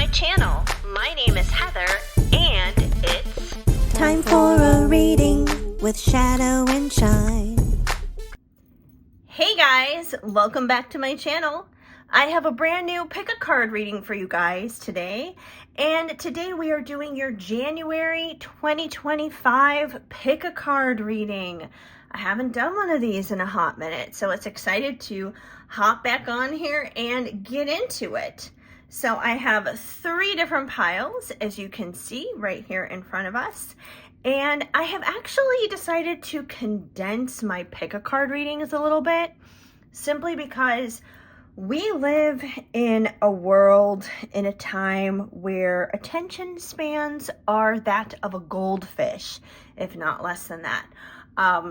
my channel. My name is Heather, and it's time for a reading with Shadow and Shine. Hey guys, welcome back to my channel. I have a brand new pick a card reading for you guys today, and today we are doing your January 2025 pick a card reading. I haven't done one of these in a hot minute, so it's excited to hop back on here and get into it. So I have 3 different piles, as you can see right here in front of us. And I have actually decided to condense my pick a card readings a little bit, simply because we live in a world, in a time where attention spans are that of a goldfish, if not less than that.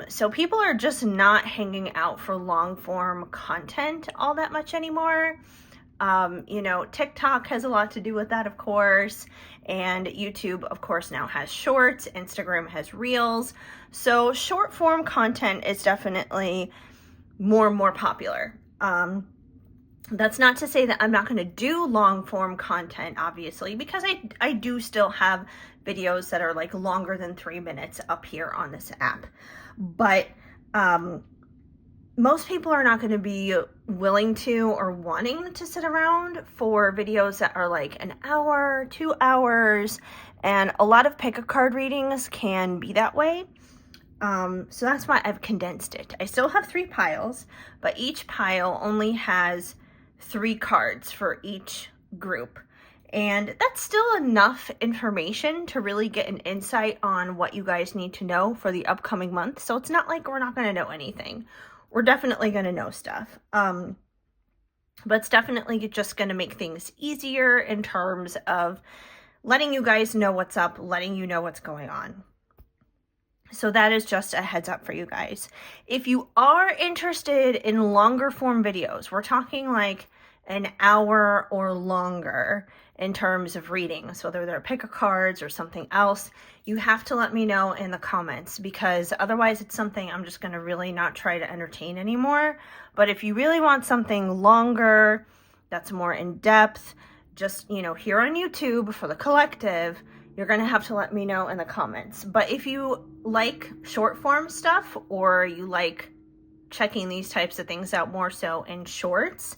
So people are just not hanging out for long form content all that much anymore. You know, TikTok has a lot to do with that, of course, and YouTube, of course, now has shorts, Instagram has reels. So short form content is definitely more and more popular. That's not to say that I'm not going to do long form content, obviously, because I do still have videos that are like longer than 3 minutes up here on this app. But most people are not going to be willing to or wanting to sit around for videos that are like an hour, 2 hours, and a lot of pick a card readings can be that way. So that's why I've condensed it. I still have 3 piles, but each pile only has 3 cards for each group. And that's still enough information to really get an insight on what you guys need to know for the upcoming month. So it's not like we're not going to know anything. We're definitely going to know stuff. But it's definitely just going to make things easier in terms of letting you guys know what's up, letting you know what's going on. So that is just a heads up for you guys. If you are interested in longer form videos, we're talking like an hour or longer in terms of readings, whether they're pick a cards or something else, you have to let me know in the comments, because otherwise it's something I'm just going to really not try to entertain anymore. But if you really want something longer, that's more in depth, just, you know, here on YouTube for the collective, you're going to have to let me know in the comments. But if you like short form stuff, or you like checking these types of things out more so in shorts,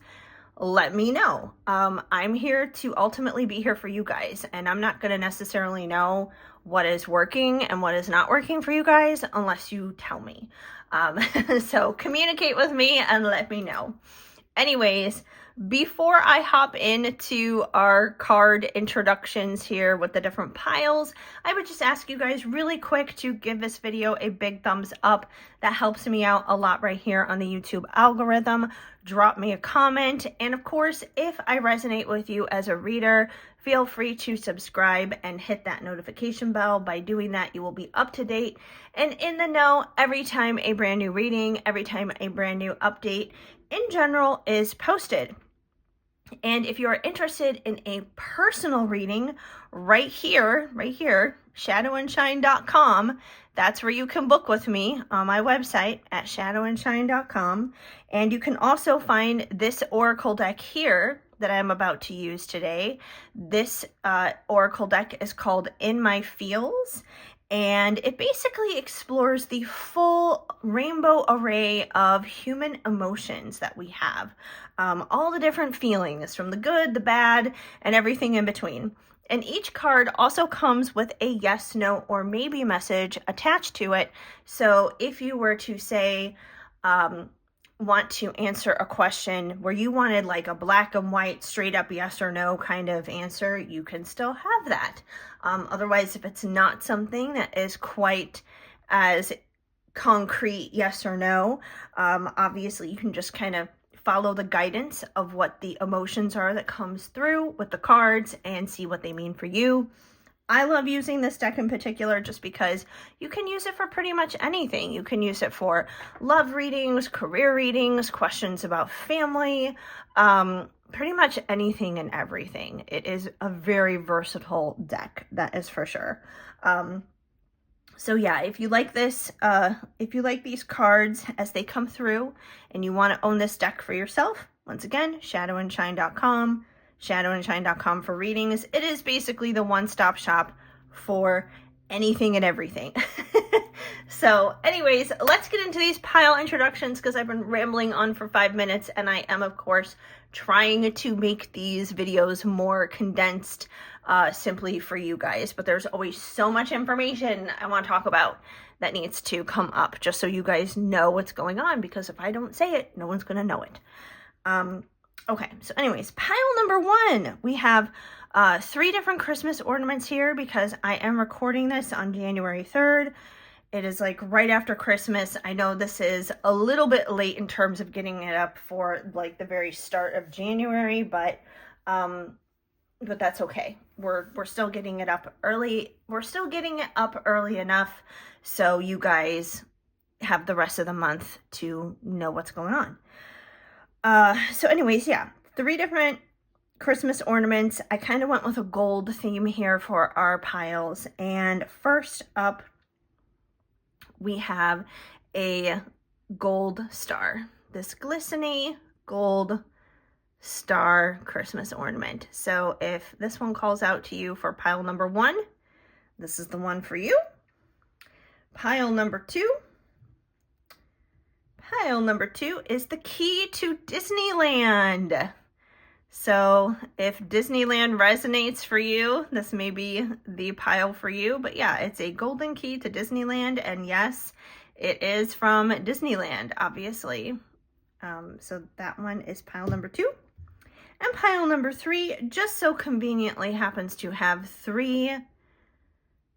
let me know. I'm here to ultimately be here for you guys, and I'm not going to necessarily know what is working and what is not working for you guys unless you tell me. So communicate with me and let me know. Anyways, before I hop into our card introductions here with the different piles, I would just ask you guys really quick to give this video a big thumbs up. That helps me out a lot right here on the YouTube algorithm. Drop me a comment. And of course, if I resonate with you as a reader, feel free to subscribe and hit that notification bell. By doing that, you will be up to date and in the know every time a brand new reading, every time a brand new update in general is posted. And if you are interested in a personal reading, right here, shadowandshine.com, that's where you can book with me on my website at shadowandshine.com. And you can also find this oracle deck here that I'm about to use today. This oracle deck is called In My Feels, and it basically explores the full rainbow array of human emotions that we have. All the different feelings, from the good, the bad, and everything in between. And each card also comes with a yes, no, or maybe message attached to it. So if you were to say, want to answer a question where you wanted like a black and white, straight up yes or no kind of answer, you can still have that. Otherwise, if it's not something that is quite as concrete yes or no, obviously you can just kind of follow the guidance of what the emotions are that comes through with the cards and see what they mean for you. I love using this deck in particular just because you can use it for pretty much anything. You can use it for love readings, career readings, questions about family, pretty much anything and everything. It is a very versatile deck, that is for sure. So yeah, if you like this, if you like these cards as they come through and you want to own this deck for yourself, once again, shadowandshine.com. shadowandshine.com for readings. It is basically the one-stop shop for anything and everything. So anyways, let's get into these pile introductions because I've been rambling on for 5 minutes, and I am, of course, trying to make these videos more condensed simply for you guys. But there's always so much information I want to talk about that needs to come up just so you guys know what's going on, because if I don't say it, no one's going to know it. Okay, so anyways, pile number 1, we have 3 different Christmas ornaments here because I am recording this on January 3rd. It is like right after Christmas. I know this is a little bit late in terms of getting it up for like the very start of January, but that's okay. We're still getting it up early. We're still getting it up early enough so you guys have the rest of the month to know what's going on. So anyways, yeah, 3 different Christmas ornaments. I kind of went with a gold theme here for our piles. And first up, we have a gold star. This glistening gold star Christmas ornament. So if this one calls out to you for pile number 1, this is the one for you. Pile number 2. Pile number 2 is the key to Disneyland. So if Disneyland resonates for you, this may be the pile for you. But yeah, it's a golden key to Disneyland. And yes, it is from Disneyland, obviously. So that one is pile number 2. And pile number 3 just so conveniently happens to have 3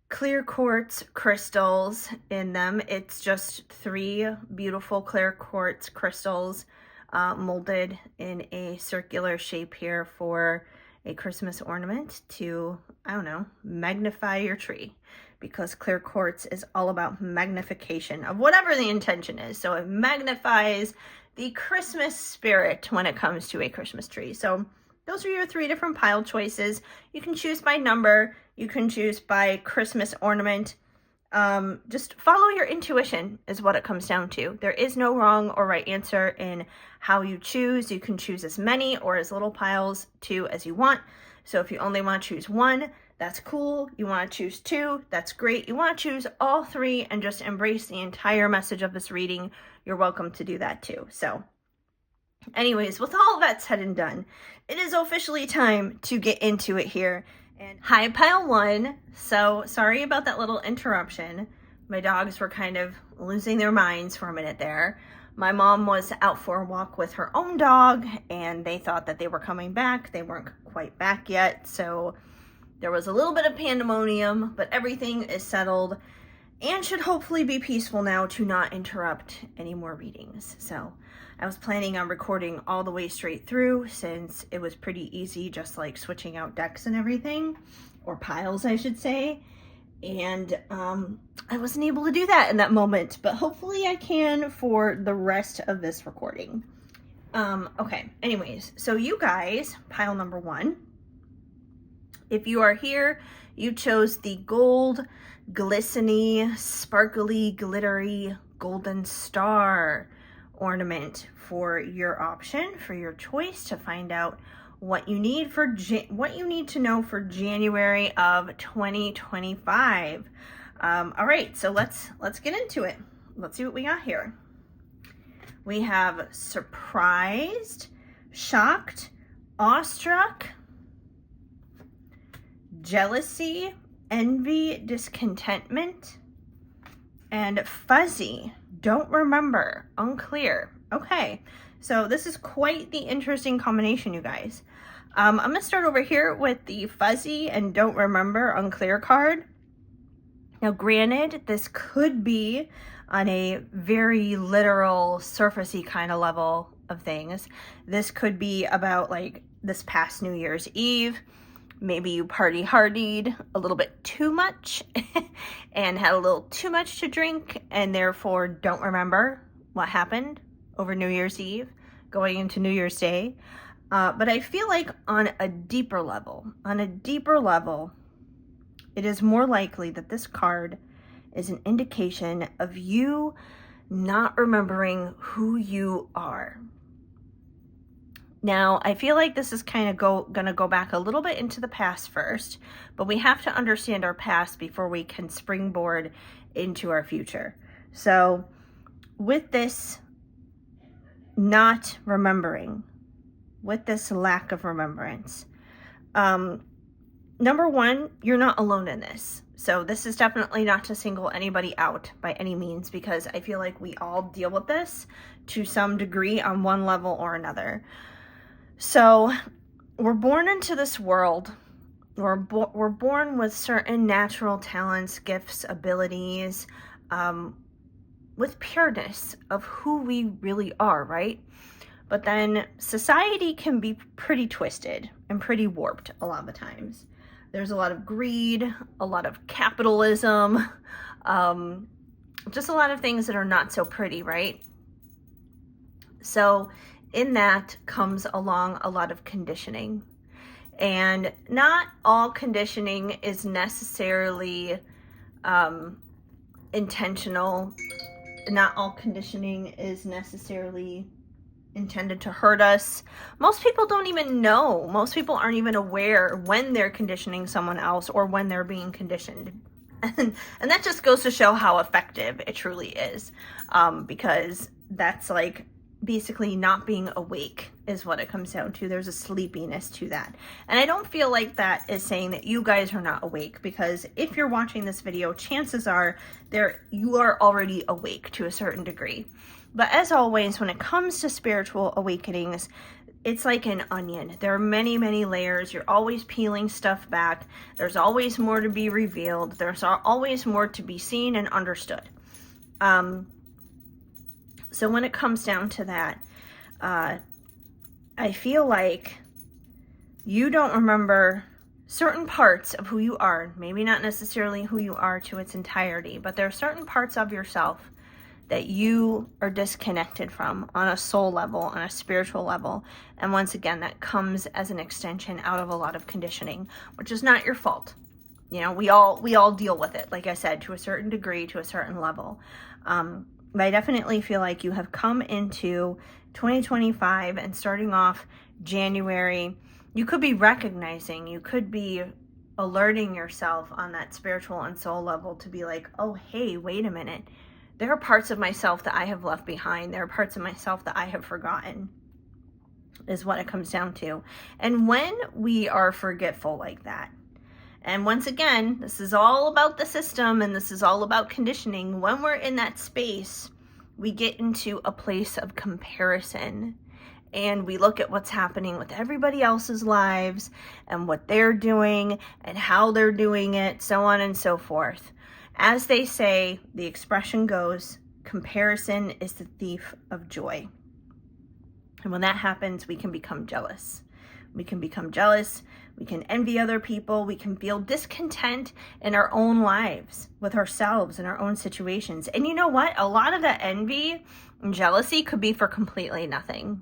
clear quartz crystals in them. It's just 3 beautiful clear quartz crystals molded in a circular shape here for a Christmas ornament to, I don't know, magnify your tree, because clear quartz is all about magnification of whatever the intention is. So it magnifies the Christmas spirit when it comes to a Christmas tree. So those are your 3 different pile choices. You can choose by number. You can choose by Christmas ornament. Just follow your intuition is what it comes down to. There is no wrong or right answer in how you choose. You can choose as many or as little piles too as you want. So if you only want to choose 1, that's cool. You want to choose 2, that's great. You want to choose all 3 and just embrace the entire message of this reading, you're welcome to do that too. So anyways, with all of that said and done, it is officially time to get into it here. And hi, pile 1. So sorry about that little interruption. My dogs were kind of losing their minds for a minute there. My mom was out for a walk with her own dog, and they thought that they were coming back. They weren't quite back yet, so there was a little bit of pandemonium, but everything is settled and should hopefully be peaceful now to not interrupt any more readings. So I was planning on recording all the way straight through since it was pretty easy, just like switching out decks and everything, or piles I should say. And I wasn't able to do that in that moment, but hopefully I can for the rest of this recording. Okay, anyways, so you guys, pile number 1, if you are here, you chose the gold, glistening, sparkly, glittery, golden star ornament for your option, for your choice, to find out what you need for what you need to know for January of 2025. All right, so let's get into it. Let's see what we got here. We have surprised, shocked, awestruck, jealousy, envy, discontentment, and fuzzy, don't remember, unclear. Okay, so this is quite the interesting combination, you guys. I'm going to start over here with the fuzzy and don't remember, unclear card. Now, granted, this could be on a very literal, surfacey kind of level of things. This could be about like this past New Year's Eve. Maybe you party hardied a little bit too much and had a little too much to drink and therefore don't remember what happened over New Year's Eve going into New Year's Day. But I feel like on a deeper level, it is more likely that this card is an indication of you not remembering who you are. Now, I feel like this is kind of going to go back a little bit into the past first, but we have to understand our past before we can springboard into our future. So with this not remembering, with this lack of remembrance, number one, you're not alone in this. So this is definitely not to single anybody out by any means, because I feel like we all deal with this to some degree on one level or another. So we're born into this world. We're born with certain natural talents, gifts, abilities, with pureness of who we really are, right? But then society can be pretty twisted and pretty warped a lot of the times. There's a lot of greed, a lot of capitalism, just a lot of things that are not so pretty, right? So in that comes along a lot of conditioning. And not all conditioning is necessarily intentional. Not all conditioning is necessarily intended to hurt us. Most people don't even know. Most people aren't even aware when they're conditioning someone else or when they're being conditioned. And that just goes to show how effective it truly is, because that's like basically not being awake is what it comes down to. There's a sleepiness to that. And I don't feel like that is saying that you guys are not awake, because if you're watching this video, chances are you are already awake to a certain degree. But as always, when it comes to spiritual awakenings, it's like an onion. There are many, many layers. You're always peeling stuff back. There's always more to be revealed. There's always more to be seen and understood. So when it comes down to that, I feel like you don't remember certain parts of who you are. Maybe not necessarily who you are to its entirety, but there are certain parts of yourself that you are disconnected from on a soul level, on a spiritual level. And once again, that comes as an extension out of a lot of conditioning, which is not your fault. You know, we all deal with it, like I said, to a certain degree, to a certain level. But I definitely feel like you have come into 2025 and starting off January, you could be recognizing, you could be alerting yourself on that spiritual and soul level to be like, oh, hey, wait a minute. There are parts of myself that I have left behind. There are parts of myself that I have forgotten, is what it comes down to. And when we are forgetful like that, and once again, this is all about the system and this is all about conditioning. When we're in that space, we get into a place of comparison and we look at what's happening with everybody else's lives and what they're doing and how they're doing it, so on and so forth. As they say, the expression goes, comparison is the thief of joy. And when that happens, we can become jealous. We can become jealous. We can envy other people. We can feel discontent in our own lives, with ourselves and our own situations. And you know what? A lot of that envy and jealousy could be for completely nothing,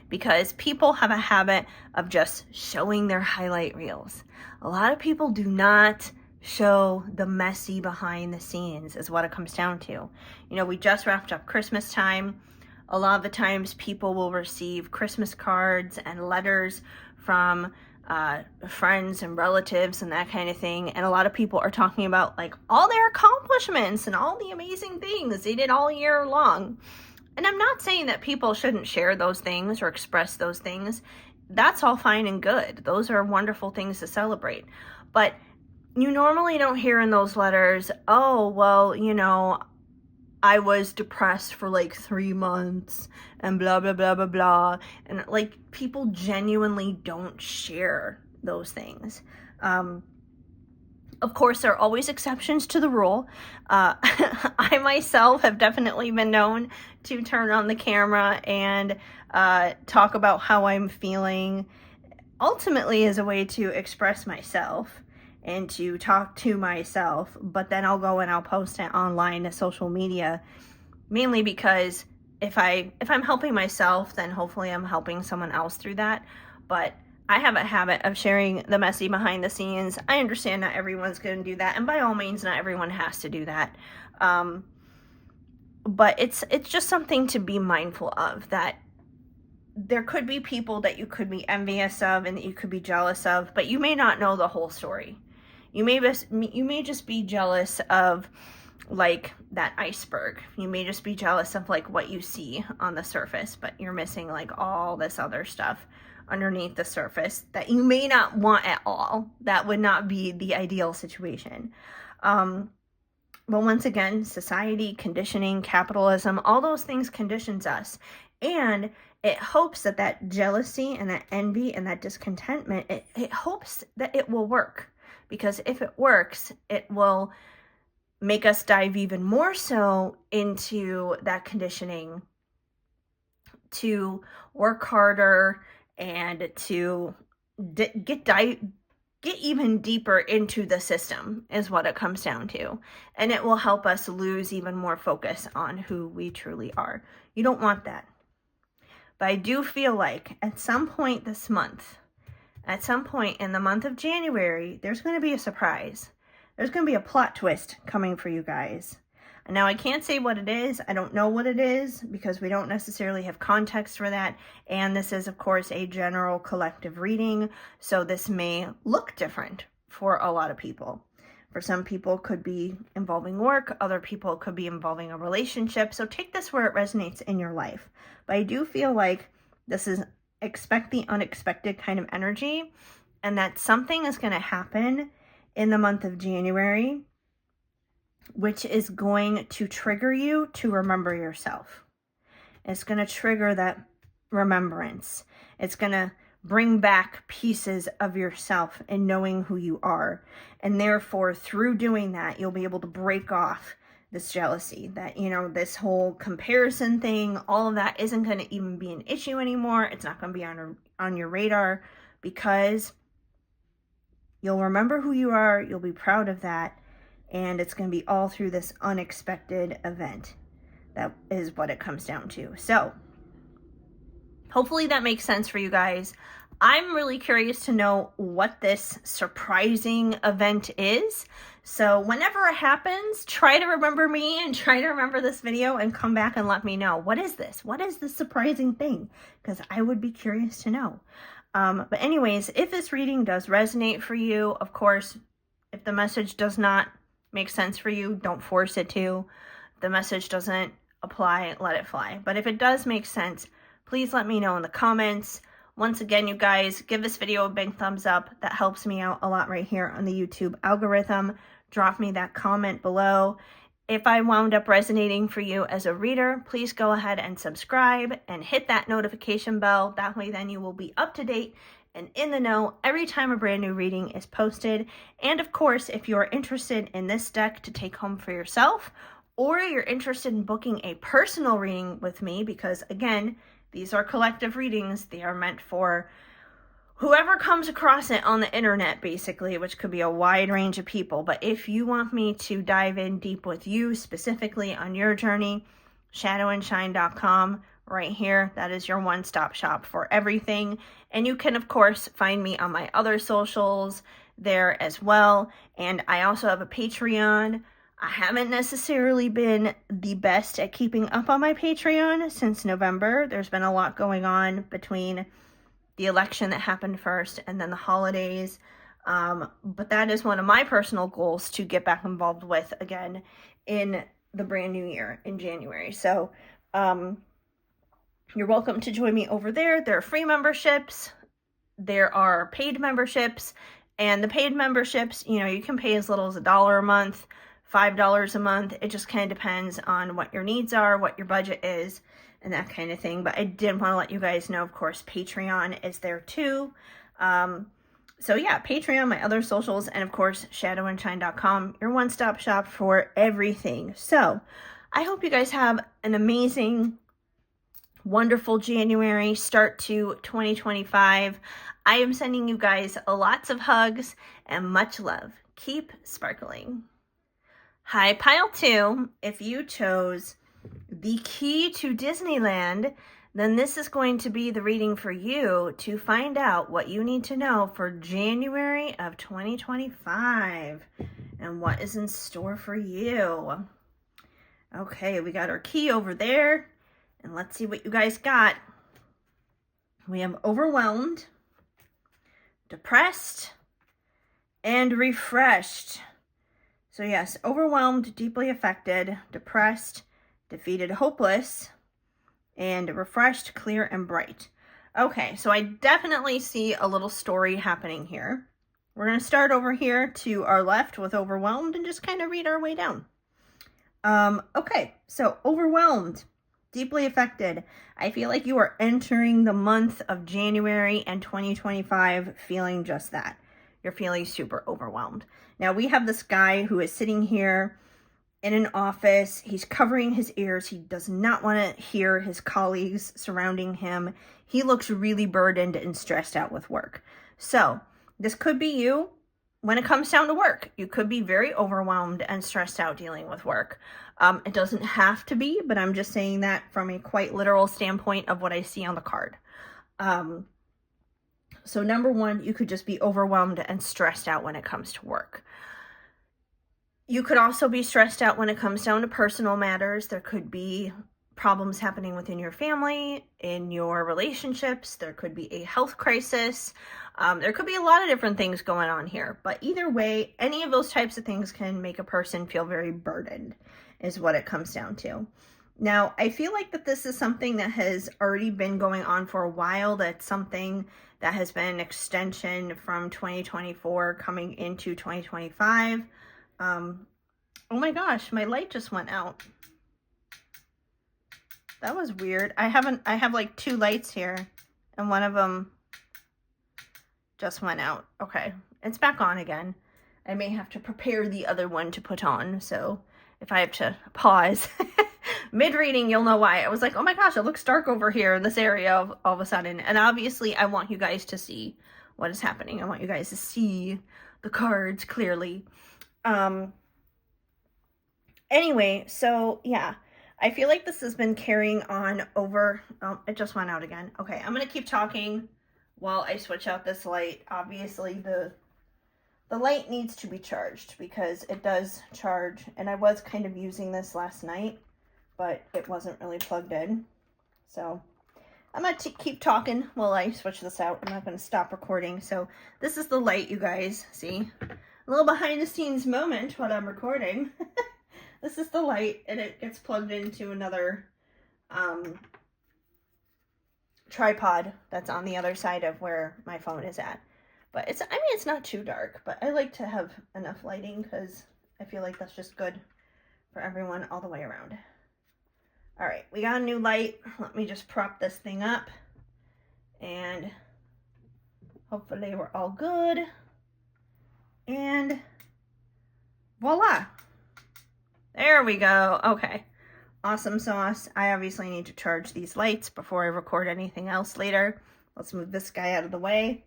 because people have a habit of just showing their highlight reels. A lot of people do not show the messy behind the scenes, is what it comes down to. You know, we just wrapped up Christmas time. A lot of the times people will receive Christmas cards and letters from friends and relatives and that kind of thing. And a lot of people are talking about like all their accomplishments and all the amazing things they did all year long. And I'm not saying that people shouldn't share those things or express those things. That's all fine and good. Those are wonderful things to celebrate. But you normally don't hear in those letters, oh, well, you know, I was depressed for like 3 months and blah, blah, blah, blah, blah. And like people genuinely don't share those things. Of course, there are always exceptions to the rule. I myself have definitely been known to turn on the camera and talk about how I'm feeling, ultimately as a way to express myself and to talk to myself, but then I'll go and I'll post it online to social media, mainly because if I'm helping myself, then hopefully I'm helping someone else through that. But I have a habit of sharing the messy behind the scenes. I understand not everyone's going to do that, and by all means, not everyone has to do that. But it's just something to be mindful of, that there could be people that you could be envious of and that you could be jealous of, but you may not know the whole story. You may just be jealous of like that iceberg. You may just be jealous of like what you see on the surface, but you're missing like all this other stuff underneath the surface that you may not want at all. That would not be the ideal situation. But once again, society, conditioning, capitalism, all those things conditions us. And it hopes that that jealousy and that envy and that discontentment, it hopes that it will work. Because if it works, it will make us dive even more so into that conditioning to work harder and to get even deeper into the system is what it comes down to. And it will help us lose even more focus on who we truly are. You don't want that. But I do feel like at some point this month, at some point in the month of January, there's going to be a surprise. There's going to be a plot twist coming for you guys. And now I can't say what it is. I don't know what it is because we don't necessarily have context for that. And this is, of course, a general collective reading. So this may look different for a lot of people. For some people, it could be involving work. Other people, it could be involving a relationship. So take this where it resonates in your life. But I do feel like this is expect the unexpected kind of energy, and that something is going to happen in the month of January, which is going to trigger you to remember yourself. It's going to trigger that remembrance. It's going to bring back pieces of yourself and knowing who you are. And therefore, through doing that, you'll be able to break off this jealousy, that, this whole comparison thing, all of that isn't going to even be an issue anymore. It's not going to be on your radar because you'll remember who you are. You'll be proud of that. And it's going to be all through this unexpected event. That is what it comes down to. So hopefully that makes sense for you guys. I'm really curious to know what this surprising event is. So whenever it happens, try to remember me and try to remember this video and come back and let me know. What is this? What is this surprising thing? Because I would be curious to know. But anyways, if this reading does resonate for you, of course, if the message does not make sense for you, don't force it to. If the message doesn't apply, let it fly. But if it does make sense, please let me know in the comments. Once again, you guys, give this video a big thumbs up. That helps me out a lot right here on the YouTube algorithm. Drop me that comment below. If I wound up resonating for you as a reader, please go ahead and subscribe and hit that notification bell. That way then you will be up to date and in the know every time a brand new reading is posted. And of course, if you are interested in this deck to take home for yourself, or you're interested in booking a personal reading with me, because again, these are collective readings. They are meant for whoever comes across it on the internet, basically, which could be a wide range of people. But if you want me to dive in deep with you specifically on your journey, shadowandshine.com right here. That is your one-stop shop for everything. And you can, of course, find me on my other socials there as well. And I also have a Patreon. I haven't necessarily been the best at keeping up on my Patreon since November. There's been a lot going on between the election that happened first and then the holidays. But that is one of my personal goals to get back involved with again in the brand new year in January. So you're welcome to join me over there. There are free memberships. There are paid memberships. And the paid memberships, you can pay as little as $1 a month, $5 a month. It just kind of depends on what your needs are, what your budget is, and that kind of thing. But I did want to let you guys know, of course, Patreon is there too. So yeah, Patreon, my other socials, and of course, shadowandshine.com, your one-stop shop for everything. So I hope you guys have an amazing, wonderful January start to 2025. I am sending you guys lots of hugs and much love. Keep sparkling. Hi, Pile 2. If you chose the key to Disneyland, then this is going to be the reading for you to find out what you need to know for January of 2025 and what is in store for you. Okay, we got our key over there, and let's see what you guys got. We have overwhelmed, depressed, and refreshed. So yes, overwhelmed, deeply affected, depressed, defeated, hopeless, and refreshed, clear, and bright. Okay, so I definitely see a little story happening here. We're going to start over here to our left with overwhelmed and just kind of read our way down. Okay, so overwhelmed, deeply affected. I feel like you are entering the month of January and 2025 feeling just that. You're feeling super overwhelmed. Now we have this guy who is sitting here in an office. He's covering his ears. He does not want to hear his colleagues surrounding him. He looks really burdened and stressed out with work. So this could be you when it comes down to work. You could be very overwhelmed and stressed out dealing with work. It doesn't have to be, but I'm just saying that from a quite literal standpoint of what I see on the card. So number one, you could just be overwhelmed and stressed out when it comes to work. You could also be stressed out when it comes down to personal matters. There could be problems happening within your family, in your relationships. There could be a health crisis. There could be a lot of different things going on here. But either way, any of those types of things can make a person feel very burdened, is what it comes down to. Now, I feel like that this is something that has already been going on for a while. That's something that has been an extension from 2024 coming into 2025. Oh my gosh, my light just went out. That was weird. I have like two lights here and one of them just went out. Okay, it's back on again. I may have to prepare the other one to put on. So if I have to pause mid-reading, you'll know why. I was like, oh my gosh, it looks dark over here in this area all of a sudden. And obviously I want you guys to see what is happening. I want you guys to see the cards clearly. Anyway, so yeah, I feel like this has been carrying on over. Oh, it just went out again. Okay, I'm gonna keep talking while I switch out this light. Obviously the light needs to be charged because it does charge, and I was kind of using this last night, but it wasn't really plugged in. So I'm gonna keep talking while I switch this out. I'm not gonna stop recording. So this is the light, you guys see. A little behind the scenes moment while I'm recording. This is the light, and it gets plugged into another tripod that's on the other side of where my phone is at. But it's not too dark, but I like to have enough lighting because I feel like that's just good for everyone all the way around. All right, we got a new light. Let me just prop this thing up, and hopefully we're all good. And voila. There we go. Okay. Awesome sauce. I obviously need to charge these lights before I record anything else later. Let's move this guy out of the way.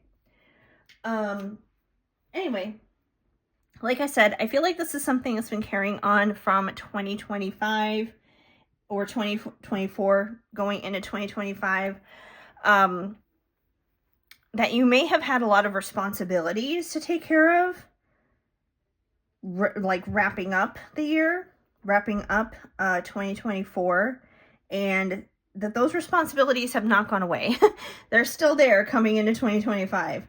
Anyway, like I said, I feel like this is something that's been carrying on from 2025 or 2024 going into 2025. That you may have had a lot of responsibilities to take care of, like wrapping up the year, wrapping up 2024, and that those responsibilities have not gone away. They're still there coming into 2025.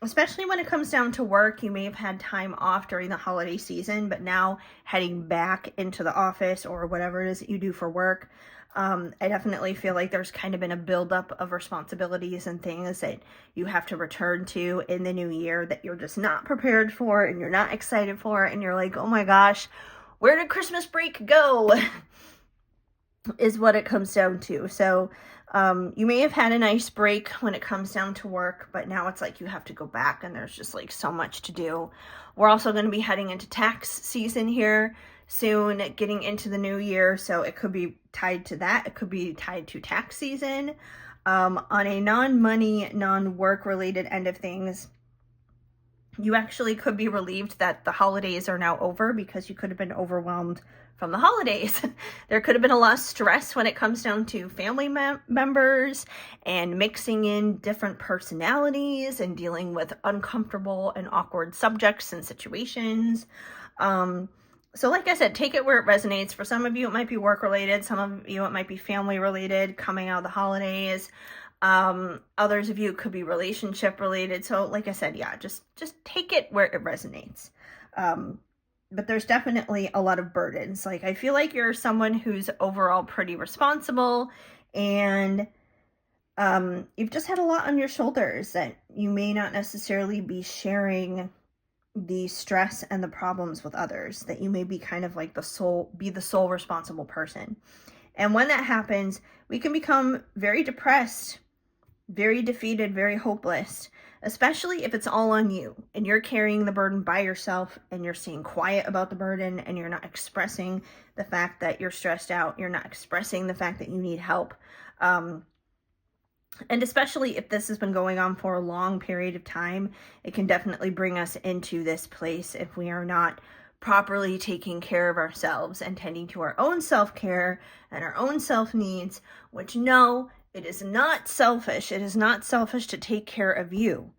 Especially when it comes down to work, you may have had time off during the holiday season, but now heading back into the office or whatever it is that you do for work, I definitely feel like there's kind of been a buildup of responsibilities and things that you have to return to in the new year that you're just not prepared for and you're not excited for, and you're like, oh my gosh, where did Christmas break go? Is what it comes down to. So you may have had a nice break when it comes down to work, but now it's like you have to go back and there's just like so much to do. We're also going to be heading into tax season here soon, getting into the new year, so it could be tied to that. It could be tied to tax season. On a non-money, non-work related end of things, you actually could be relieved that the holidays are now over because you could have been overwhelmed from the holidays. There could have been a lot of stress when it comes down to family members and mixing in different personalities and dealing with uncomfortable and awkward subjects and situations. So like I said, take it where it resonates. For some of you, it might be work related. Some of you, it might be family related, coming out of the holidays. Others of you could be relationship related. So like I said, yeah, just take it where it resonates. But there's definitely a lot of burdens. Like, I feel like you're someone who's overall pretty responsible, and you've just had a lot on your shoulders that you may not necessarily be sharing the stress and the problems with others, that you may be kind of like the sole responsible person. And when that happens, we can become very depressed, very defeated, very hopeless, especially if it's all on you and you're carrying the burden by yourself and you're staying quiet about the burden and you're not expressing the fact that you're stressed out. You're not expressing the fact that you need help. And especially if this has been going on for a long period of time, it can definitely bring us into this place if we are not properly taking care of ourselves and tending to our own self-care and our own self-needs, which, no, it is not selfish. It is not selfish to take care of you.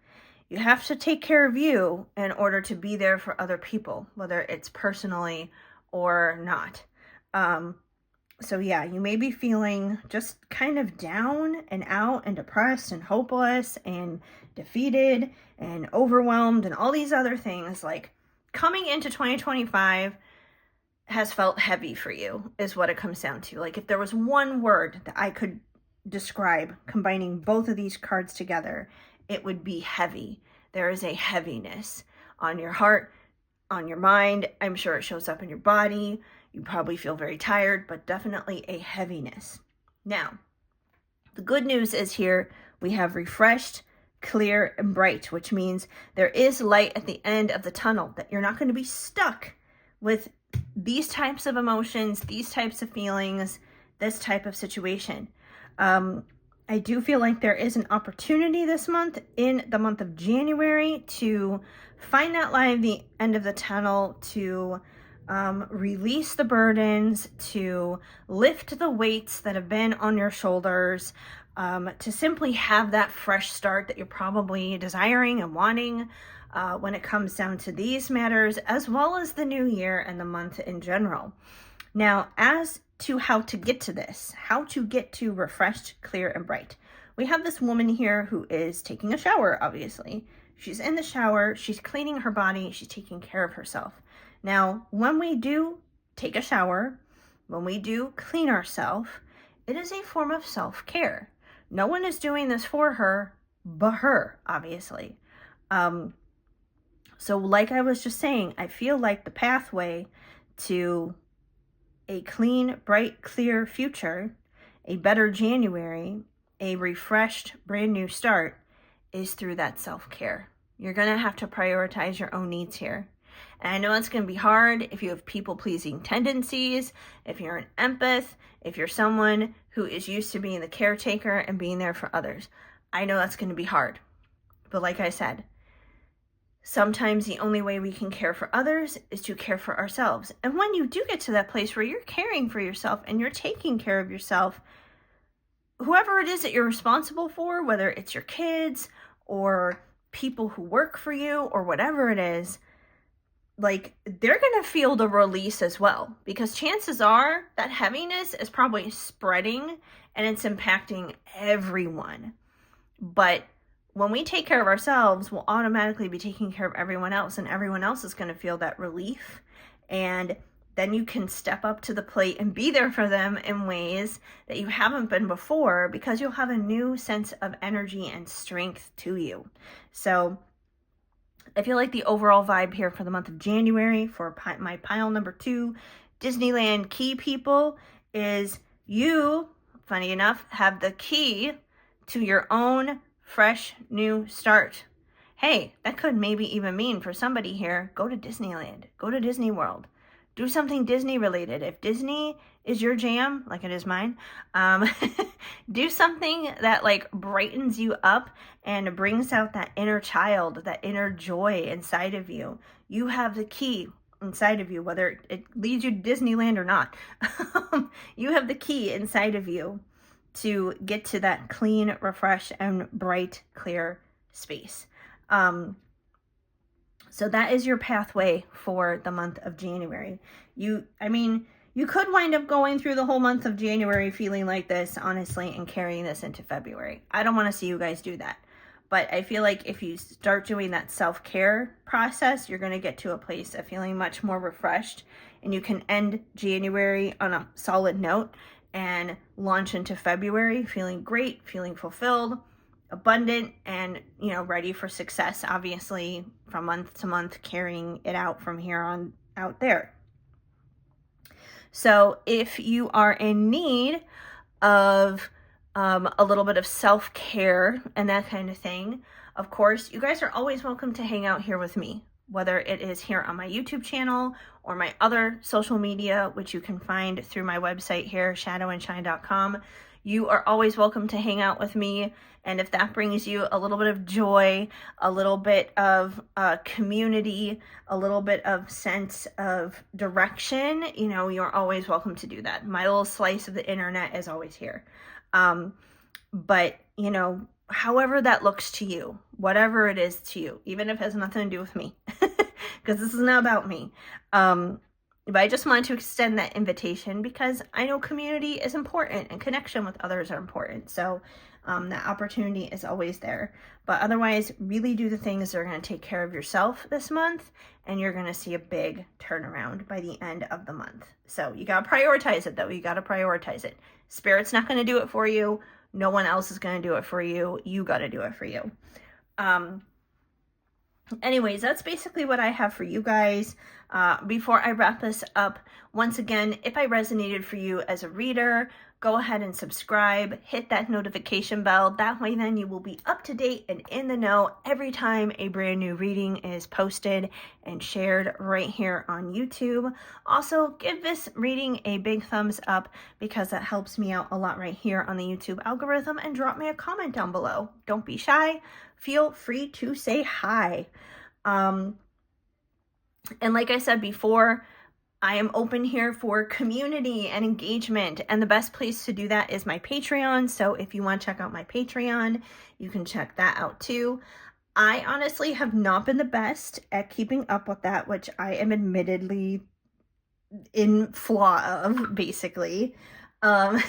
You have to take care of you in order to be there for other people, whether it's personally or not. So yeah, you may be feeling just kind of down and out and depressed and hopeless and defeated and overwhelmed and all these other things. Like, coming into 2025 has felt heavy for you, is what it comes down to. Like, if there was one word that I could describe combining both of these cards together, it would be heavy. There is a heaviness on your heart, on your mind. I'm sure it shows up in your body. You probably feel very tired, but definitely a heaviness. Now, the good news is here we have refreshed, clear, and bright, which means there is light at the end of the tunnel, that you're not going to be stuck with these types of emotions, these types of feelings, this type of situation. I do feel like there is an opportunity this month, in the month of January, to find that light at the end of the tunnel, to release the burdens, to lift the weights that have been on your shoulders, to simply have that fresh start that you're probably desiring and wanting when it comes down to these matters, as well as the new year and the month in general. Now, as to how to get to this, how to get to refreshed, clear, and bright, we have this woman here who is taking a shower, obviously. She's in the shower, she's cleaning her body, she's taking care of herself. Now, when we do take a shower, when we do clean ourselves, it is a form of self-care. No one is doing this for her but her, obviously. So like I was just saying, I feel like the pathway to a clean, bright, clear future, a better January, a refreshed, brand new start, is through that self-care. You're going to have to prioritize your own needs here. And I know it's going to be hard if you have people-pleasing tendencies, if you're an empath, if you're someone who is used to being the caretaker and being there for others. I know that's going to be hard. But like I said, sometimes the only way we can care for others is to care for ourselves. And when you do get to that place where you're caring for yourself and you're taking care of yourself, whoever it is that you're responsible for, whether it's your kids or people who work for you or whatever it is, like, they're going to feel the release as well, because chances are that heaviness is probably spreading and it's impacting everyone. But when we take care of ourselves, we'll automatically be taking care of everyone else, and everyone else is going to feel that relief. And then you can step up to the plate and be there for them in ways that you haven't been before, because you'll have a new sense of energy and strength to you. So I feel like the overall vibe here for the month of January for my pile number 2, Disneyland key people, is you, funny enough, have the key to your own fresh new start. Hey, that could maybe even mean for somebody here, go to Disneyland, go to Disney World, do something Disney related. If Disney is your jam, like it is mine, do something that like brightens you up and brings out that inner child, that inner joy inside of you. You have the key inside of you, whether it leads you to Disneyland or not. You have the key inside of you to get to that clean, refreshed, and bright, clear space. So that is your pathway for the month of January. You You could wind up going through the whole month of January feeling like this, honestly, and carrying this into February. I don't want to see you guys do that. But I feel like if you start doing that self-care process, you're going to get to a place of feeling much more refreshed, and you can end January on a solid note and launch into February feeling great, feeling fulfilled, abundant, and, you know, ready for success, obviously, from month to month, carrying it out from here on out there. So if you are in need of a little bit of self-care and that kind of thing, of course, you guys are always welcome to hang out here with me, whether it is here on my YouTube channel or my other social media, which you can find through my website here, shadowandshine.com. You are always welcome to hang out with me. And if that brings you a little bit of joy, a little bit of community, a little bit of sense of direction, you know, you're always welcome to do that. My little slice of the internet is always here. But, you know, however that looks to you, whatever it is to you, even if it has nothing to do with me, because this is not about me. But I just wanted to extend that invitation because I know community is important and connection with others are important. So that opportunity is always there. But otherwise, really do the things that are going to take care of yourself this month, and you're going to see a big turnaround by the end of the month. So you got to prioritize it, though. You got to prioritize it. Spirit's not going to do it for you. No one else is going to do it for you. You got to do it for you. Anyways, that's basically what I have for you guys. Before I wrap this up, once again, if I resonated for you as a reader, go ahead and subscribe, hit that notification bell. That way then you will be up to date and in the know every time a brand new reading is posted and shared right here on YouTube. Also, give this reading a big thumbs up because that helps me out a lot right here on the YouTube algorithm, and drop me a comment down below. Don't be shy. Feel free to say hi. And like I said before, I am open here for community and engagement, and the best place to do that is my Patreon. So if you want to check out my Patreon, you can check that out too. I honestly have not been the best at keeping up with that, which I am admittedly in flaw of, basically. But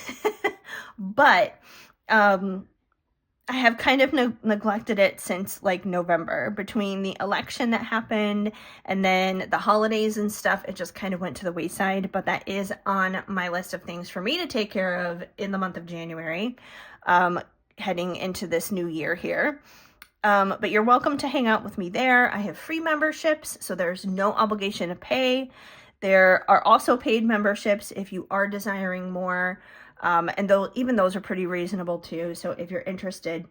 I have kind of neglected it since like November. Between the election that happened and then the holidays and stuff, it just kind of went to the wayside. But that is on my list of things for me to take care of in the month of January, heading into this new year here. But you're welcome to hang out with me there. I have free memberships, so there's no obligation to pay. There are also paid memberships if you are desiring more. And even those are pretty reasonable too. So if you're interested,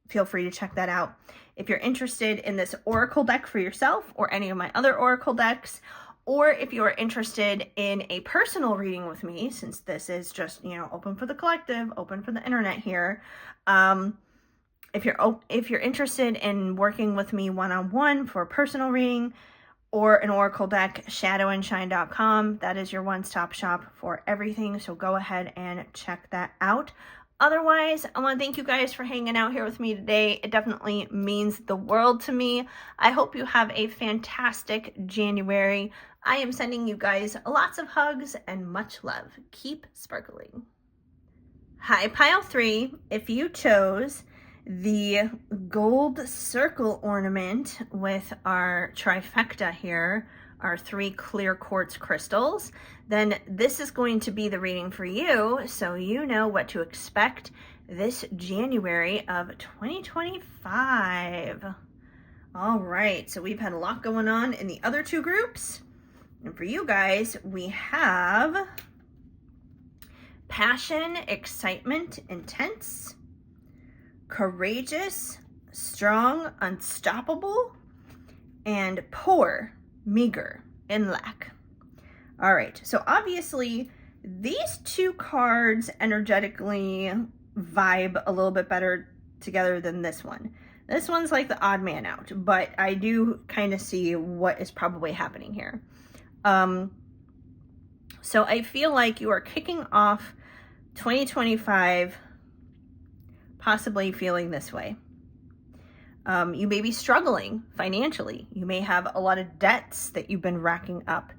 feel free to check that out. If you're interested in this oracle deck for yourself or any of my other oracle decks, or if you are interested in a personal reading with me, since this is just, you know, open for the collective, open for the internet here. If you're interested in working with me one-on-one for a personal reading, or an oracle deck, shadowandshine.com. That is your one-stop shop for everything, so go ahead and check that out. Otherwise, I want to thank you guys for hanging out here with me today. It definitely means the world to me. I hope you have a fantastic January. I am sending you guys lots of hugs and much love. Keep sparkling. Hi, Pile 3. If you chose the gold circle ornament with our trifecta here, our 3 clear quartz crystals, then this is going to be the reading for you, so you know what to expect this January of 2025. All right, so we've had a lot going on in the other 2 groups, and for you guys, we have passion, excitement, intense, courageous, strong, unstoppable, and poor, meager, and lack. All right, so obviously these 2 cards energetically vibe a little bit better together than this one. This one's like the odd man out, but I do kind of see what is probably happening here. So I feel like you are kicking off 2025 possibly feeling this way. You may be struggling financially. You may have a lot of debts that you've been racking up.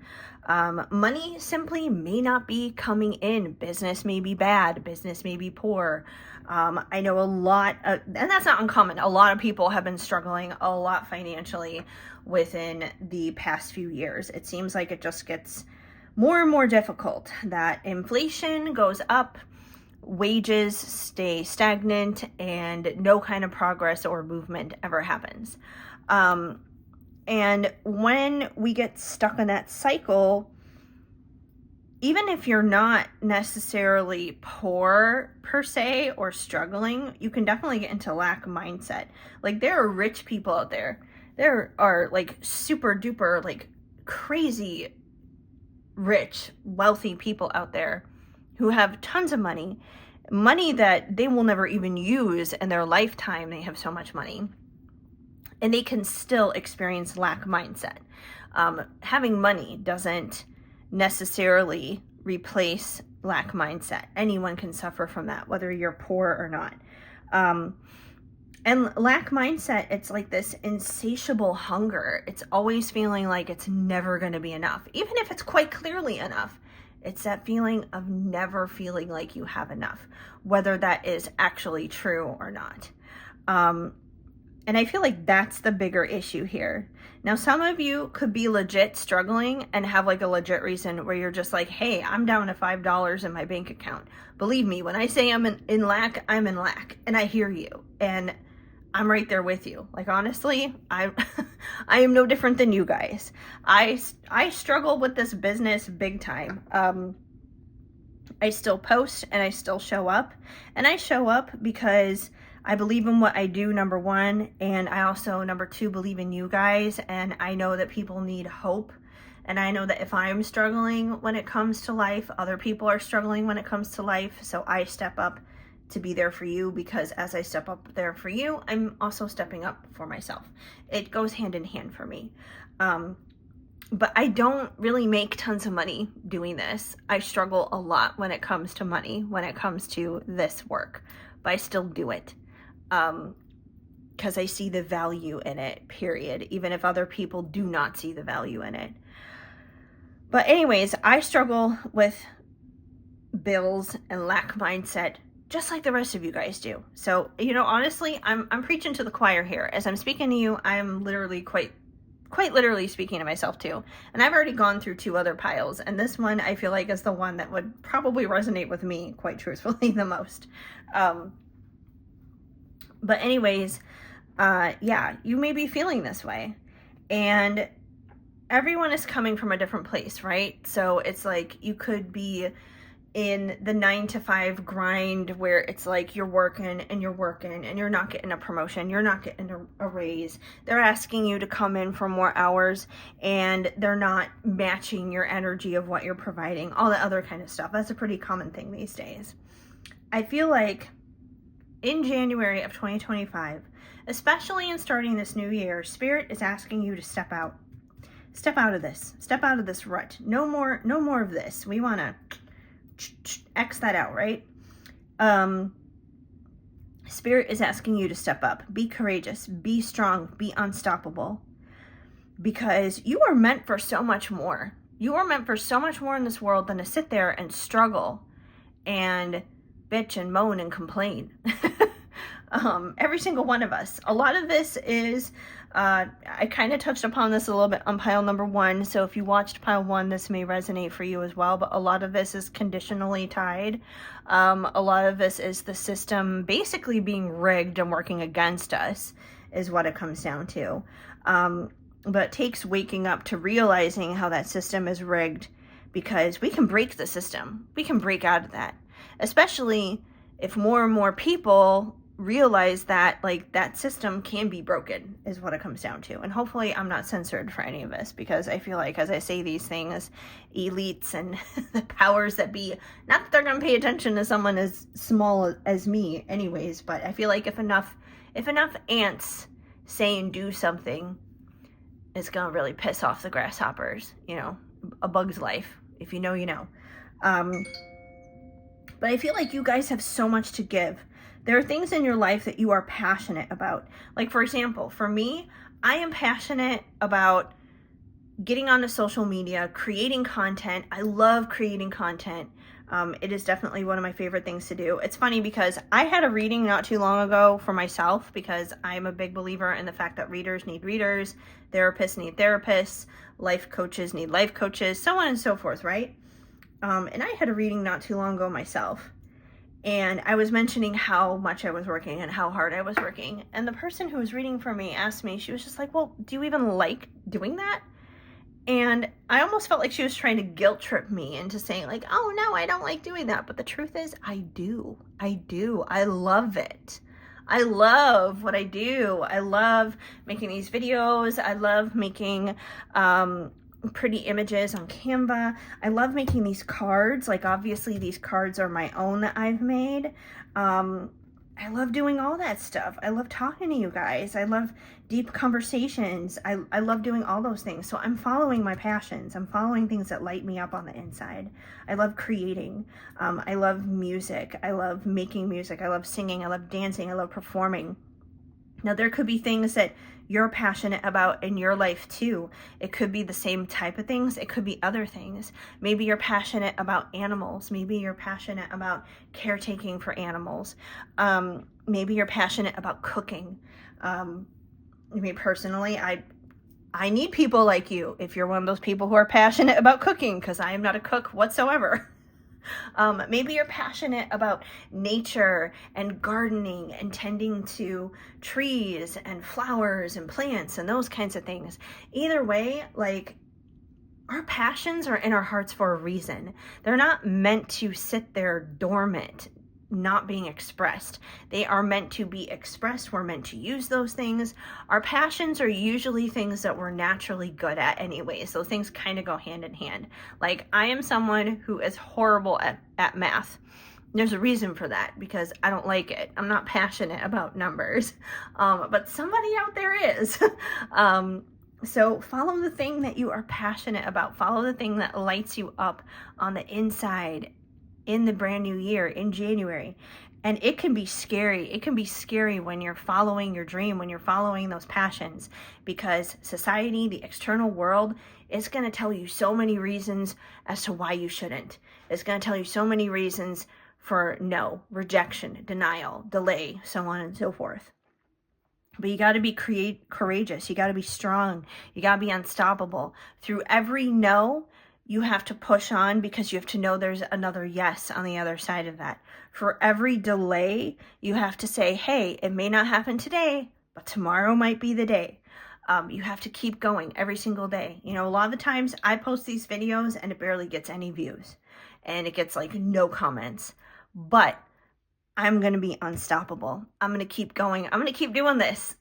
Money simply may not be coming in. Business may be bad. Business may be poor. I know and that's not uncommon. A lot of people have been struggling a lot financially within the past few years. It seems like it just gets more and more difficult. That inflation goes up, wages stay stagnant, and no kind of progress or movement ever happens. And when we get stuck in that cycle, even if you're not necessarily poor per se or struggling, you can definitely get into lack mindset. Like, there are rich people out there. There are like super duper, like crazy rich, wealthy people out there who have tons of money that they will never even use in their lifetime. They have so much money, and they can still experience lack mindset. Having money doesn't necessarily replace lack mindset. Anyone can suffer from that, whether you're poor or not. And lack mindset, it's like this insatiable hunger. It's always feeling like it's never going to be enough, even if it's quite clearly enough. It's that feeling of never feeling like you have enough, whether that is actually true or not. And I feel like that's the bigger issue here. Now, some of you could be legit struggling and have like a legit reason where you're just like, hey, I'm down to $5 in my bank account. Believe me, when I say I'm in lack, I'm in lack. And I hear you. And I'm right there with you. Like, honestly, I am no different than you guys. I struggle with this business big time. I still post and I still show up. And I show up because I believe in what I do, number one. And I also, number two, believe in you guys. And I know that people need hope. And I know that if I'm struggling when it comes to life, other people are struggling when it comes to life. So I step up to be there for you, because as I step up there for you, I'm also stepping up for myself. It goes hand in hand for me. But I don't really make tons of money doing this. I struggle a lot when it comes to money, when it comes to this work, but I still do it. Because I see the value in it, period, even if other people do not see the value in it. But anyways, I struggle with bills and lack mindset just like the rest of you guys do. So, honestly, I'm preaching to the choir here. As I'm speaking to you, I'm literally quite literally speaking to myself too. And I've already gone through 2 other piles, and this one I feel like is the one that would probably resonate with me, quite truthfully, the most. But anyways, yeah, you may be feeling this way, and everyone is coming from a different place, right? So it's like you could be in the 9-to-5 grind where it's like you're working and you're not getting a promotion, you're not getting a raise. They're asking you to come in for more hours and they're not matching your energy of what you're providing, all that other kind of stuff. That's a pretty common thing these days. I feel like in January of 2025, especially in starting this new year, Spirit is asking you to step out of this rut. No more of this. We want to X that out, right? Spirit is asking you to step up, be courageous, be strong, be unstoppable, because you are meant for so much more. You are meant for so much more in this world than to sit there and struggle and bitch and moan and complain. Every single one of us. A lot of this is, I kind of touched upon this a little bit on pile number 1. So if you watched pile 1, this may resonate for you as well. But a lot of this is conditionally tied. A lot of this is the system basically being rigged and working against us is what it comes down to. But it takes waking up to realizing how that system is rigged, because we can break the system. We can break out of that, especially if more and more people realize that like that system can be broken, is what it comes down to. And hopefully I'm not censored for any of this, because I feel like as I say these things, elites and the powers that be, not that they're going to pay attention to someone as small as me anyways, but I feel like if enough ants say and do something, it's going to really piss off the grasshoppers. A bug's life. If you know, you know. But I feel like you guys have so much to give There are things in your life that you are passionate about. Like, for example, for me, I am passionate about getting onto social media, creating content. I love creating content. It is definitely one of my favorite things to do. It's funny because I had a reading not too long ago for myself, because I'm a big believer in the fact that readers need readers, therapists need therapists, life coaches need life coaches, so on and so forth, right? And I had a reading not too long ago myself. And I was mentioning how much I was working and how hard I was working. And the person who was reading for me asked me, she was just like, well, do you even like doing that? And I almost felt like she was trying to guilt trip me into saying like, oh no, I don't like doing that. But the truth is, I do. I love it. I love what I do. I love making these videos. I love making pretty images on Canva. I love making these cards. Like, obviously these cards are my own that I've made. I love doing all that stuff. I love talking to you guys. I love deep conversations. I love doing all those things. So I'm following my passions. I'm following things that light me up on the inside. I love creating. I love music. I love making music. I love singing. I love dancing. I love performing. Now, there could be things that you're passionate about in your life too. It could be the same type of things. It could be other things. Maybe you're passionate about animals. Maybe you're passionate about caretaking for animals. Maybe you're passionate about cooking. Me personally, I need people like you if you're one of those people who are passionate about cooking, because I am not a cook whatsoever. Maybe you're passionate about nature and gardening and tending to trees and flowers and plants and those kinds of things. Either way, like, our passions are in our hearts for a reason. They're not meant to sit there dormant, not being expressed. They are meant to be expressed. We're meant to use those things. Our passions are usually things that we're naturally good at anyways. Those things kind of go hand in hand. Like, I am someone who is horrible at math. There's a reason for that, because I don't like it. I'm not passionate about numbers, but somebody out there is. So follow the thing that you are passionate about. Follow the thing that lights you up on the inside in the brand new year, in January. And it can be scary. It can be scary when you're following your dream, when you're following those passions, because society, the external world, is going to tell you so many reasons as to why you shouldn't. It's going to tell you so many reasons for no, rejection, denial, delay, so on and so forth. But you got to be courageous. You got to be strong. You got to be unstoppable. Through every no, you have to push on, because you have to know there's another yes on the other side of that. For every delay, you have to say, hey, it may not happen today, but tomorrow might be the day. You have to keep going every single day. You know, a lot of the times I post these videos and it barely gets any views, and it gets like no comments, but I'm going to be unstoppable. I'm going to keep going. I'm going to keep doing this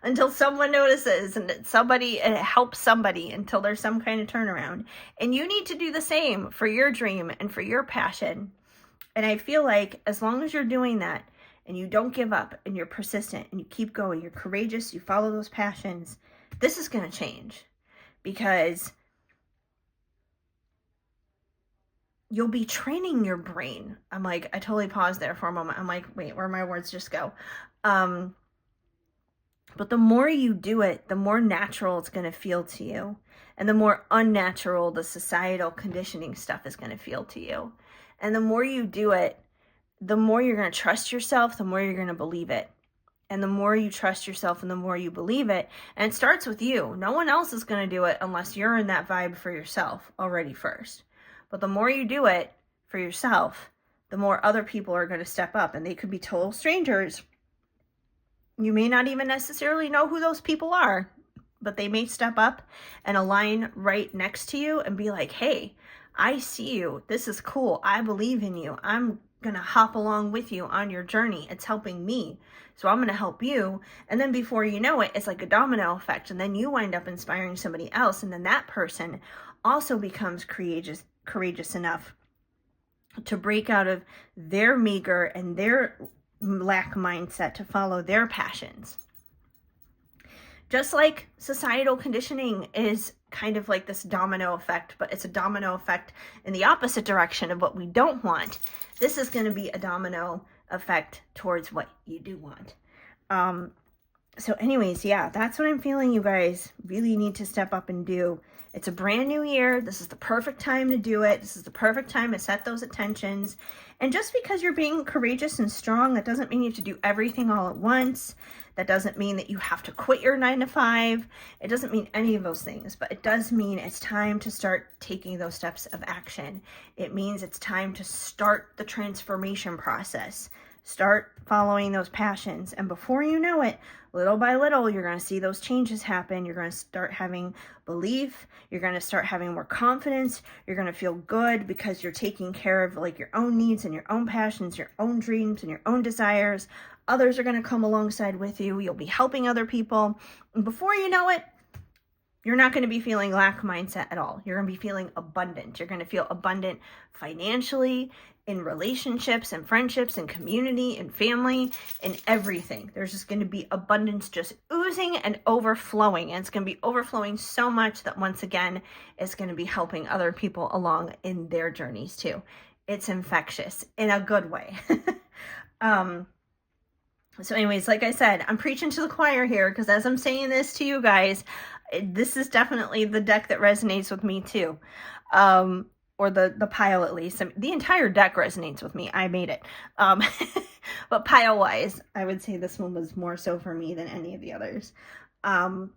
until someone notices, and it helps somebody, until there's some kind of turnaround. And you need to do the same for your dream and for your passion. And I feel like as long as you're doing that, and you don't give up, and you're persistent, and you keep going, you're courageous, you follow those passions, this is going to change, because you'll be training your brain. I'm like, I totally paused there for a moment. I'm like, wait, where'd my words just go? But the more you do it, the more natural it's going to feel to you. And the more unnatural the societal conditioning stuff is going to feel to you. And the more you do it, the more you're going to trust yourself, the more you're going to believe it. And the more you trust yourself and the more you believe it, and it starts with you. No one else is going to do it unless you're in that vibe for yourself already first. But the more you do it for yourself, the more other people are going to step up, and they could be total strangers. You may not even necessarily know who those people are, but they may step up and align right next to you and be like, hey, I see you. This is cool. I believe in you. I'm going to hop along with you on your journey. It's helping me. So I'm going to help you. And then before you know it, it's like a domino effect. And then you wind up inspiring somebody else. And then that person also becomes courageous enough to break out of their meager and their lack mindset to follow their passions. Just like societal conditioning is kind of like this domino effect, but it's a domino effect in the opposite direction of what we don't want. This is going to be a domino effect towards what you do want. So anyways, yeah, that's what I'm feeling you guys really need to step up and do. It's a brand new year. This is the perfect time to do it. This is the perfect time to set those intentions. And just because you're being courageous and strong, that doesn't mean you have to do everything all at once. That doesn't mean that you have to quit your 9 to 5. It doesn't mean any of those things, but it does mean it's time to start taking those steps of action. It means it's time to start the transformation process. Start following those passions. And before you know it, little by little, you're going to see those changes happen. You're going to start having belief. You're going to start having more confidence. You're going to feel good because you're taking care of like your own needs and your own passions, your own dreams and your own desires. Others are going to come alongside with you. You'll be helping other people. And before you know it, you're not going to be feeling lack mindset at all. You're going to be feeling abundant. You're going to feel abundant financially, in relationships and friendships and community and family and everything. There's just going to be abundance just oozing and overflowing. And it's going to be overflowing so much that once again, it's going to be helping other people along in their journeys too. It's infectious in a good way. So anyways, like I said, I'm preaching to the choir here because as I'm saying this to you guys, this is definitely the deck that resonates with me too. Or the pile at least. I mean, the entire deck resonates with me. I made it. But pile-wise, I would say this one was more so for me than any of the others. But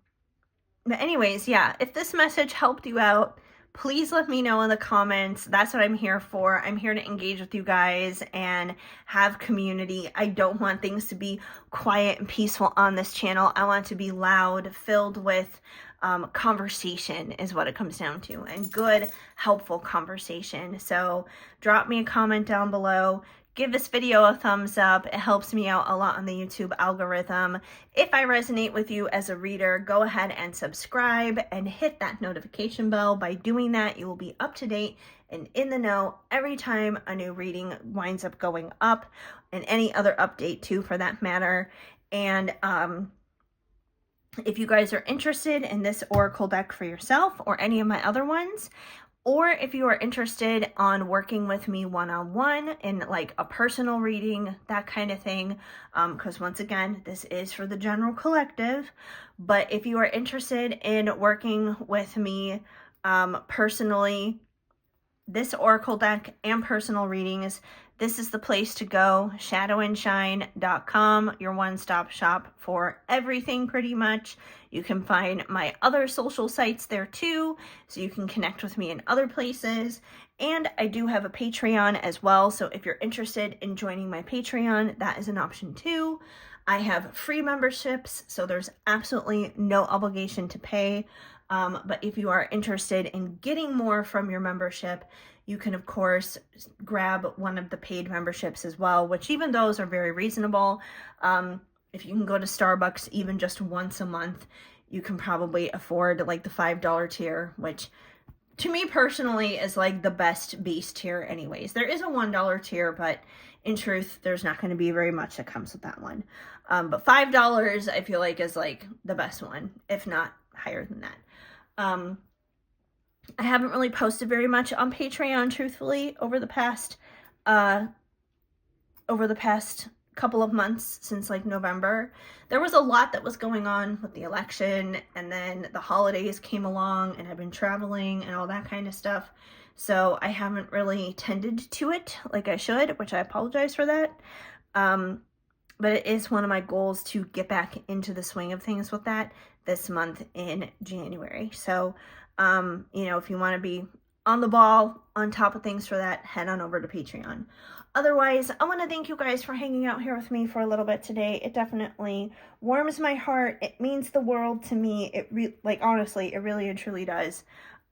anyways, yeah, if this message helped you out, please let me know in the comments. That's what I'm here for. I'm here to engage with you guys and have community. I don't want things to be quiet and peaceful on this channel. I want it to be loud, filled with conversation is what it comes down to, and good, helpful conversation. So drop me a comment down below. Give this video a thumbs up. It helps me out a lot on the YouTube algorithm. If I resonate with you as a reader, go ahead and subscribe and hit that notification bell. By doing that, you will be up to date and in the know every time a new reading winds up going up, and any other update too for that matter. And if you guys are interested in this oracle deck for yourself or any of my other ones, or if you are interested on working with me one-on-one in like a personal reading, that kind of thing, because once again, this is for the general collective. But if you are interested in working with me personally, this oracle deck and personal readings, this is the place to go. shadowandshine.com, your one-stop shop for everything pretty much. You can find my other social sites there too, so you can connect with me in other places. And I do have a Patreon as well, so if you're interested in joining my Patreon, that is an option too. I have free memberships, so there's absolutely no obligation to pay. But if you are interested in getting more from your membership, you can, of course, grab one of the paid memberships as well, which even those are very reasonable. If you can go to Starbucks even just once a month, you can probably afford like the $5 tier, which to me personally is like the best base tier anyways. There is a $1 tier, but in truth, there's not going to be very much that comes with that one. But $5 I feel like is like the best one, if not higher than that. I haven't really posted very much on Patreon, truthfully, over the past couple of months since like November. There was a lot that was going on with the election, and then the holidays came along, and I've been traveling and all that kind of stuff. So I haven't really tended to it like I should, which I apologize for that. But it is one of my goals to get back into the swing of things with that this month in January. So, you know, if you want to be on the ball, on top of things for that, head on over to Patreon. Otherwise, I want to thank you guys for hanging out here with me for a little bit today. It definitely warms my heart. It means the world to me. Honestly, it really and truly does.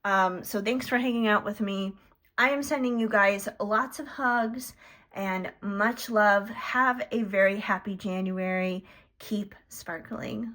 So thanks for hanging out with me. I am sending you guys lots of hugs and much love. Have a very happy January. Keep sparkling.